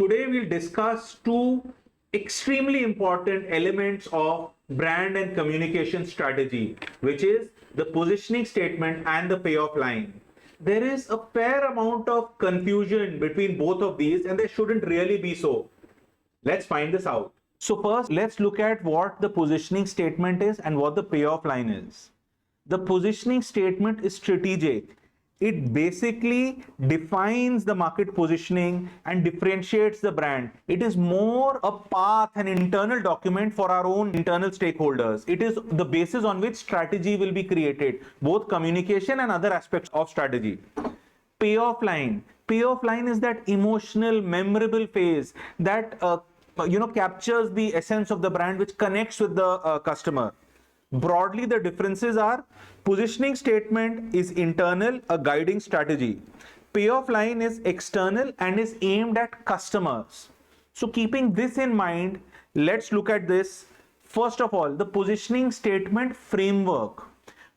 Today we'll discuss two extremely important elements of brand and communication strategy, which is the positioning statement and the payoff line. There is a fair amount of confusion between both of these, and there shouldn't really be so. Let's find this out. So first, let's look at what the positioning statement is and what the payoff line is. The positioning statement is strategic. It basically defines the market positioning and differentiates the brand. It is more a path, an internal document for our own internal stakeholders. It is the basis on which strategy will be created, both communication and other aspects of strategy. Payoff line. Payoff line is that emotional, memorable phase that captures the essence of the brand, which connects with the customer. Broadly, the differences are: positioning statement is internal, a guiding strategy. Payoff line is external and is aimed at customers. So keeping this in mind, let's look at this. First of all, the positioning statement framework.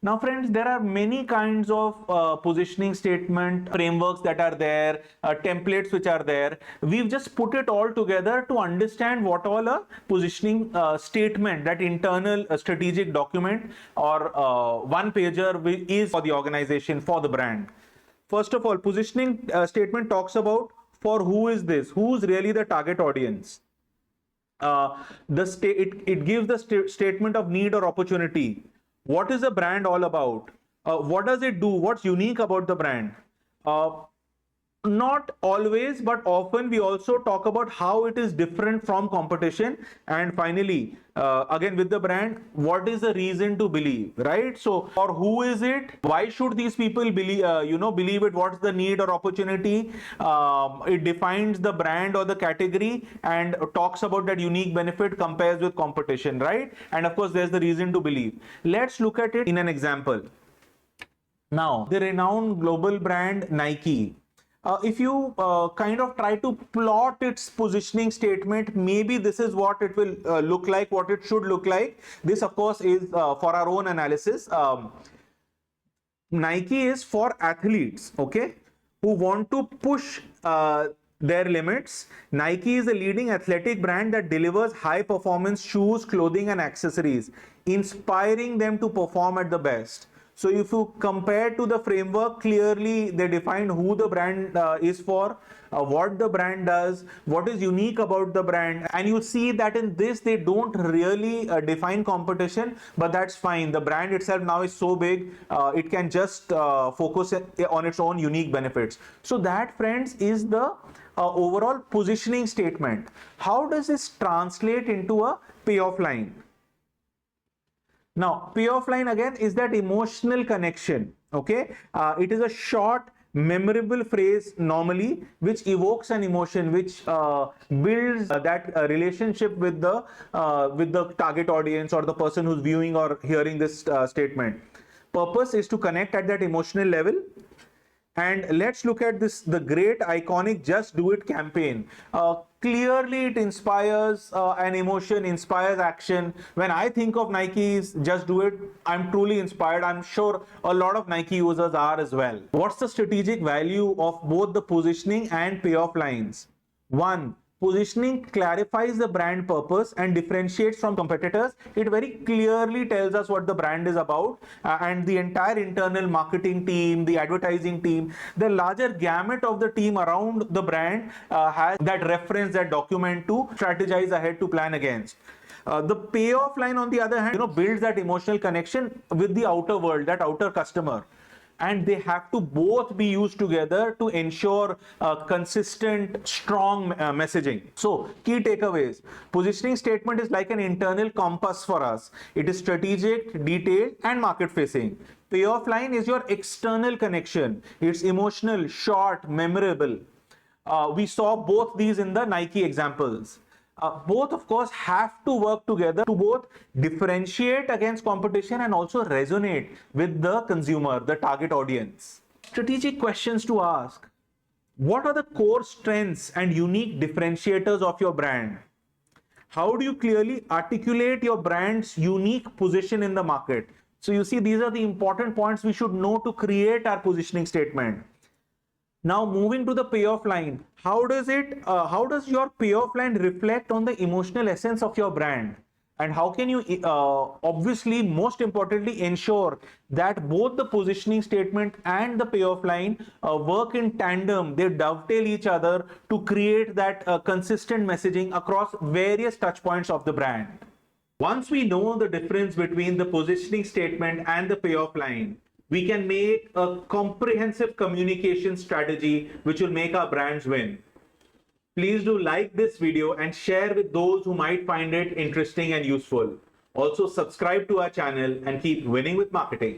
Now friends, there are many kinds of positioning statement frameworks that are there, templates which are there. We've just put it all together to understand what all a positioning statement, that internal strategic document or one pager is for the organization, for the brand. First of all, positioning statement talks about for who is this, who's really the target audience. It gives the statement of need or opportunity. What is the brand all about? What does it do? What's unique about the brand? Not always, but often we also talk about how it is different from competition. And finally, again with the brand, what is the reason to believe, right? So, or who is it? Why should these people believe? Believe it? What's the need or opportunity? It defines the brand or the category and talks about that unique benefit, compares with competition, right? And of course, there's the reason to believe. Let's look at it in an example. Now, the renowned global brand Nike. If you kind of try to plot its positioning statement, maybe this is what it will look like, what it should look like. This, of course, is for our own analysis. Nike is for athletes, okay, who want to push their limits. Nike is a leading athletic brand that delivers high performance shoes, clothing, and accessories, inspiring them to perform at the best. So if you compare to the framework, clearly they define who the brand is for, what the brand does, what is unique about the brand. And you see that in this, they don't really define competition, but that's fine. The brand itself now is so big, it can just focus on its own unique benefits. So that, friends, is the overall positioning statement. How does this translate into a payoff line? Now, payoff line again is that emotional connection, okay? It is a short, memorable phrase normally, which evokes an emotion, which builds that relationship with the target audience or the person who's viewing or hearing this statement. Purpose is to connect at that emotional level. And let's look at this, the great iconic Just Do It campaign. Clearly it inspires an emotion, inspires action. When I think of Nike's Just Do It, I'm truly inspired. I'm sure a lot of Nike users are as well. What's the strategic value of both the positioning and payoff lines? One, positioning clarifies the brand purpose and differentiates from competitors. It very clearly tells us what the brand is about, and the entire internal marketing team, the advertising team, the larger gamut of the team around the brand has that reference, that document to strategize ahead, to plan against. The payoff line, on the other hand, builds that emotional connection with the outer world, that outer customer. And they have to both be used together to ensure consistent, strong messaging. So, key takeaways. Positioning statement is like an internal compass for us. It is strategic, detailed, and market-facing. Payoff line is your external connection. It's emotional, short, memorable. We saw both these in the Nike examples. Both, of course, have to work together to both differentiate against competition and also resonate with the consumer, the target audience. Strategic questions to ask. What are the core strengths and unique differentiators of your brand? How do you clearly articulate your brand's unique position in the market? So you see, these are the important points we should know to create our positioning statement. Now moving to the payoff line, how does your payoff line reflect on the emotional essence of your brand? And how can you obviously, most importantly, ensure that both the positioning statement and the payoff line work in tandem, they dovetail each other to create that consistent messaging across various touch points of the brand. Once we know the difference between the positioning statement and the payoff line, we can make a comprehensive communication strategy which will make our brands win. Please do like this video and share with those who might find it interesting and useful. Also, subscribe to our channel and keep winning with marketing.